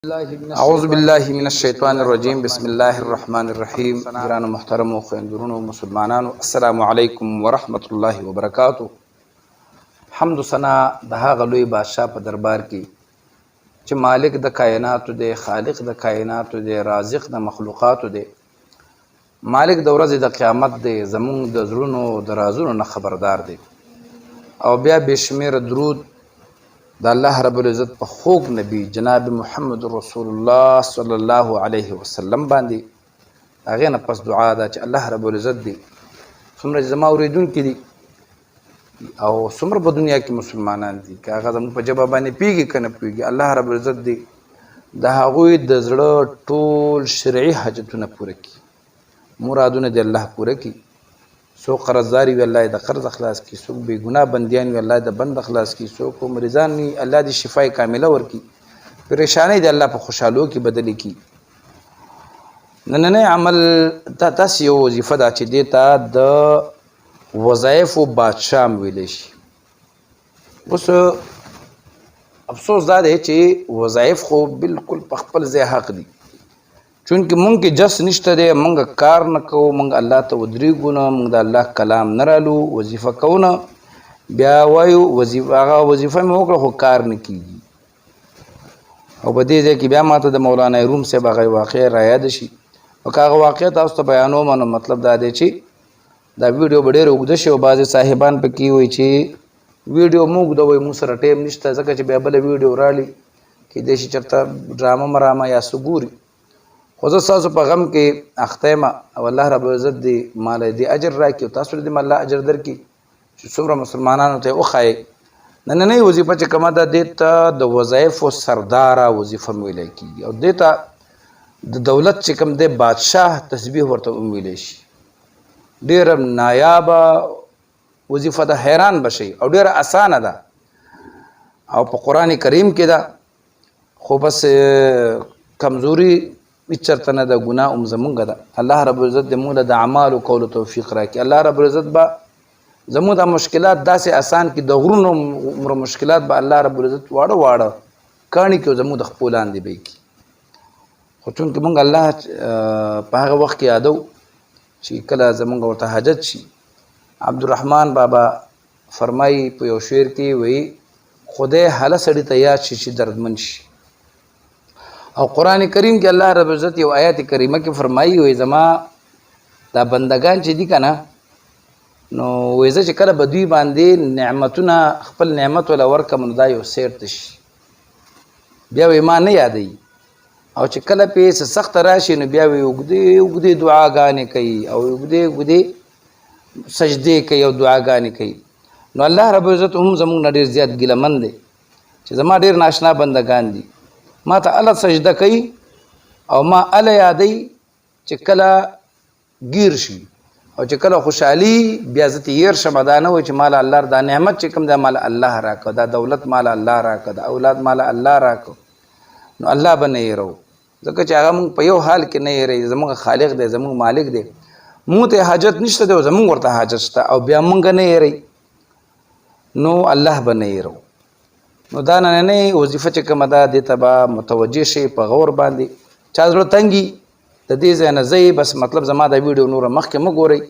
اعوذ بالله من الشیطان الرجیم بسم الله الرحمن الرحیم. ګرانو محترمو خویندورونو مسلمانانو، السلام علیکم ورحمت الله وبرکاتو. حمد و ثنا د هغه لوی بادشاه په دربار کې چې مالک د کائناتو دی، خالق د کائناتو دی، رازق د مخلوقاتو دی، مالک د ورځې د قیامت دی، زمونږ د زړونو د رازونو نه خبردار دی. او بیا بشمیر درود د الله رب العزت په خوږ نبی جناب محمد رسول الله صلی الله علیه وسلم باندې. هغې نه پس دعا ده چې الله رب العزت دی څومره چې زما اورېدونکي دي او څومره په دنیا کې مسلمانان دي، که هغه زموږ په ژبه باندې پوهېږي که نه پوهېږي، الله رب العزت دی د هغوی د زړه ټول شرعي حاجتونه پوره کړي، مرادونه دې الله پوره کړي. څوک قرضداري وي الله یې د قرض خلاص کړي، څوک بې ګناه بندیان وي الله یې د بند خلاص کړي، څوک مریضان وي الله دې شفای کامله ورکړي، پریشانۍ دې الله په خوشحالو کې بدلې کړي. نننی عمل داسې یو وظیفه ده چې دې ته د وظایفو بادشاه هم ویلی شي. اوس افسوس دا دی چې وظایف خو بالکل په خپل ځای حق دي، چونکې مونږ کې جس نشته دی، مونږ کار نه کوو، مونږ الله ته ودرېږو نه، مونږ د الله کلام نه رالو، وظیفه کوو نه، بیا وایو هغه وظیفه مې وکړه خو کار نه کېږي. او په دې ځای کې بیا ماته د مولانا روم صاحب هغه واقع رایاده شي، او که هغه واقع تاسو ته بیانوم نو مطلب دا دی چې دا ویډیو به ډېره اوږده شي او بعضې صاحبان پکې وایي چې ویډیو مو اوږده وایي، موږ سره ټایم نشته، ځکه چې بیا بله ویډیو راړي کیدای شي چېرته ډرامه مرامه یا څه ګوري. خو زه ستاسو په غم کې اخته یم او الله رب العزت دې ماله دې اجر راکړي او تاسو دې الله اجر درکړي چې څومره مسلمانانو ته یې وښایي. نننۍ وظیفه چې کومه ده دې ته د وظایفو سرداره وظیفه هم ویلی کېږي، او دې ته د دولت چې کوم دی بادشاه تسبیح ورته هم ویلی شي. ډېره نایابه وظیفه ده، حیران به شئ، او ډېره اسانه ده او په قرآن کریم کې ده، خو بس کمزوري هېڅ چېرته نه ده، ګناه هم زمونږ ده. الله رب العزت دې موږ له د اعمالو کولو توفیق راکړي. الله رب العزت به زموږ دا مشکلات داسې اسان کړي، د غرونو عمره مشکلات به الله رب العزت واړه واړه کاڼي کړي او زموږ د خپو لاندې به یې کړي. خو چونکې موږ الله په هغه وخت کې یادو چې کله زمونږ ورته حاجت شي. عبدالرحمن بابا فرمایي په یو شعر کې وایي خدای هله سړي ته یاد شي چې دردمن شي. او قرآن کریم کې الله رب العزت یو آیات کریمه کې فرمایي وایي زما دا بندگان چې دي که نه، نو وایي زه چې کله به دوی باندې نعمتونه خپل نعمت وله ورکړم نو دا یو سیر ته شي، بیا وایي ما نه یادوي، او چې کله پې څه سخته راشي نو بیا وایي اوږدې اوږدې دعاګانې کوي او اوږدې اوږدې سجدې کوي او دعاګانې کوي. نو الله رب العزت هم زموږ نه ډېر زیات ګیلهمن دی چې زما ډېر ناشنا بندگان دي، ما ته الله سجده کوي او ما الله یادوي چې کله ګیر شي او چې کله خوشحالي بیا زه ته هېر شم. دا نه وایي چې ماله الله دا نعمت چې کوم دی ماله الله راکړه، دا دولت ماله الله راکړه، دا اولاد ماله الله راکړه، نو الله به نه هېرو، ځکه چې هغه مونږ په یو حال کې نه هېروي. زموږ خالق دی، زموږ مالک دی، مونږ ته حاجت نشته دی او زموږ ورته حاجت شته، او بیا مونږ نه هېروي نو الله به نه هېرو. نو دا نننۍ وظیفه چې کومه ده دې ته به متوجه شئ په غور باندې. چا زړه تنګي د دې ځای نه ځئ، بس مطلب زما دا ویډیو نوره مخکې مه ګورئ،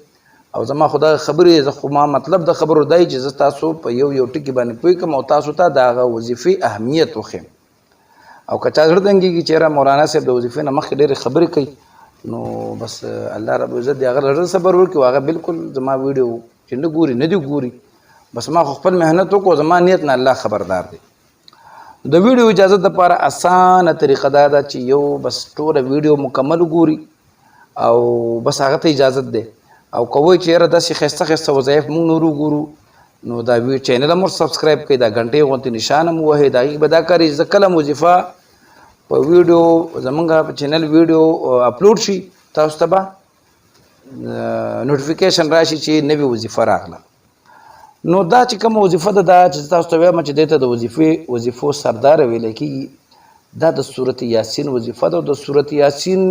او زما خو دا خبرې زه خو ما مطلب د خبرو دی چې زه تاسو په یو یو ټکي باندې پوه کړم او تاسو ته د هغه وظیفې اهمیت وښیم. او که چا زړه تنګېږي چې یاره مولانا صاحب د وظیفې نه مخکې ډېرې خبرې کوي، نو بس الله رب العزت دې هغه له صبر وکړي او هغه بالکل زما ویډیو چې نه ګوري نه دي ګوري، بس ما خو خپل محنت وکړو، زما نیت نه الله خبردار دی. د ویډیو اجازت دپاره اسانه طریقه دا ده چې یو بس ټوله ویډیو مکمل وګوري او بس هغه ته اجازت دی. او که وایي چې یاره داسې ښایسته ښایسته وظایف مونږ نور وګورو نو دا چینل هم سبسکرایب کړئ، دا غنټې غوندې نشان هم ووهئ، د هغې به دا کار زه کله وظیفه په ویډیو زمونږ په چینل ویډیو اپلوډ شي تاسو ته به نوټیفیکیشن راشي چې نوې وظیفه راغله. نو دا چې کومه وظیفه ده دا چې تاسو ته وایم چې دې ته د وظیفو سرداره ویلی کېږي، دا د صورت یاسین وظیفه ده. او د صورت یاسین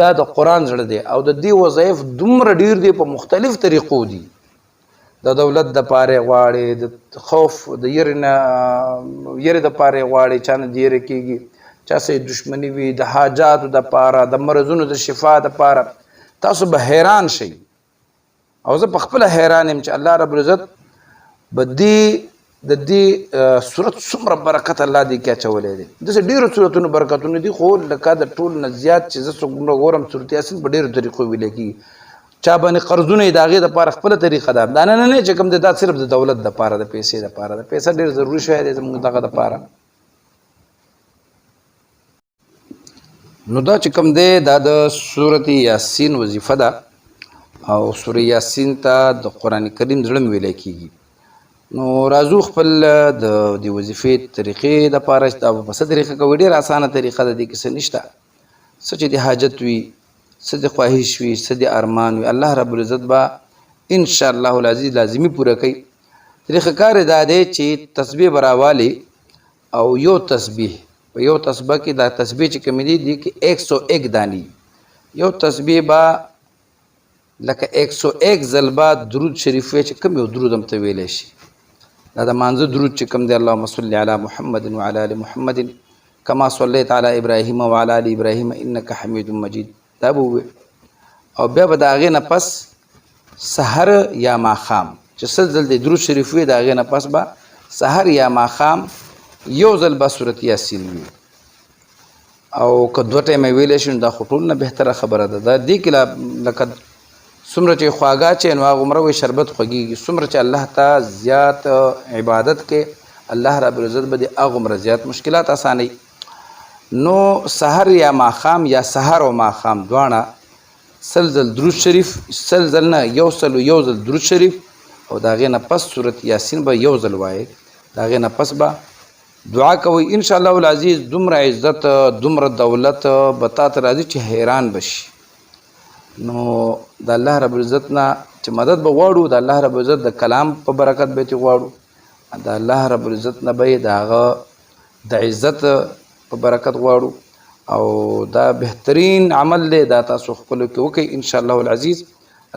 دا د قرآن زړه دی او د دې وظایف دومره ډېر دی، په مختلف طریقو دي. د دولت د پاره غواړي، د خوف د یری نه یری د پاره غواړي، چا نه دی یری کېږي، چا سره دشمني وي د حاجاتو دپاره د مرضونو د شفا دپاره تاسو به حیران شئ او زه په خپله حیران یم چې الله رب العزت به د دې صورت څومره برکت الله دې کې اچولی دی داسې ډېرو صورتونو برکتونه دي خو لکه د ټول نه زیات چې زه څومره ګورم صورت یاسین په ډېرو طریقو ویلی کېږي چا باندې قرضونه یې د هغې دپاره خپله طریقه ده دا نه چې کوم دی دا صرف د دولت دپاره د پیسې دپاره د پیسه ډېر ضروري شی دی زموږ دغه دپاره نو دا چې کوم دی دا د صورت یاسین وظیفه ده او سوره یاسین ته د قرآن کریم زړه م ویلی کېږي نو راځو خپل د دې وظیفې طریقې دپاره چې دا به په څه طریقه کوي ډېره اسانه طریقه ده دې کې څه نشته څه چې د حاجت وي څه د خواهش وي څه د ارمان وي الله رب العزت به انشاءالله العزیز لازمي پوره کوي طریقه کار دا دی چې تسبیح به راوالي او یو تسبیح په یو تسبیح کې دا تسبیح چې کومې دي کې 101 دانې یو تسبیح به لکه 101 ځل به درود شریف وی چې کوم یو درود هم ته ویلی شي دا د مانځه درود چې کوم دی اللهم صل علی محمد وعلى ال محمد کما صلیت علی ابراهیم وعلى ال ابراهیم انک حمید مجید دا به ووایي او بیا به د هغې نه پس سحر یا ماښام چې سل ځل د درود شریف وي د هغې نه پس به سحر یا ماښام یو ځل به صورت یاسین وي او که 2 ټایمه ویلی شي نو دا خو ټول نه بهتره خبره ده دا دې کې لکه څومره چې خواږه چې نو هغومره وایي شربت خوږېږي څومره چې الله ته زیات عبادت کې الله رب العزت به د هغومره زیات مشکلات اسانوي نو سحر یا ماښام یا سحر او ماښام دواړه سل ځل درود شریف سل ځل نه یو ځل درود شریف او د هغې نه پس صورت یاسین به یو ځل وایي د هغې نه پس به دعا کوئ انشاءالله العزیز دومره عزت دومره دولت به تا ته راځي چې حیران بشي نو د الله رب العزت نه چې مدد به غواړو د الله رب العزت د کلام په برکت به یې غواړو د الله رب العزت نه به یې د هغه د عزت په برکت غواړو او دا بهترین عمل دی دا تاسو خپلو کې وکئ انشاءالله العزیز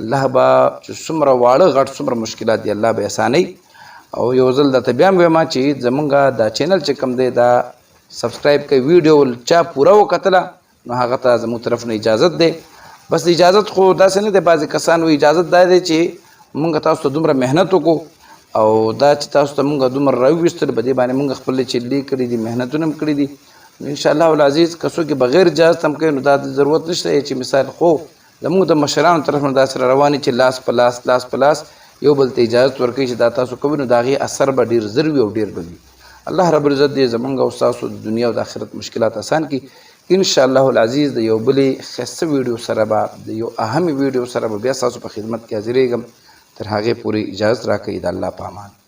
الله به چې څومره واړه غټ څومره مشکلات دي الله به اسانوي او یو ځل درته بیا هم وایم چې زمونږ دا چینل چې کوم دی دا سبسکرایب کوئ ویډیو چا پوره وکتله نو هغه ته زموږ طرف نه اجازت دی بس اجازت خو داسې نه دی بعضې کسان وایي اجازت دا دی چې مونږ تاسو ته دومره محنت وکړو او دا چې تاسو ته مونږ دومره راوویستل په دې باندې مونږ خپل چلې کړي دي محنتونه هم کړي دي انشاءالله العزیز که څوک بغیر اجازت هم کوي نو دا ضرورت نشته چې مثال خو زموږ د مشرانو طرف نه دا سره روانې چې لاس په لاس یو بل ته اجازت ورکوي چې دا تاسو کوئ نو د هغې اثر به ډېر زر وي او ډېر به وي الله رب العزت دې زموږ او ستاسو د دنیا او د آخرت مشکلات اسان کړي انشاءالله العزیز د یو بلې ښایسته ویډیو سره به د یو اهمې ویډیو سره به بیا ستاسو په خدمت کې حاضرېږم تر هغې پورې اجازت راکوئ د الله په امان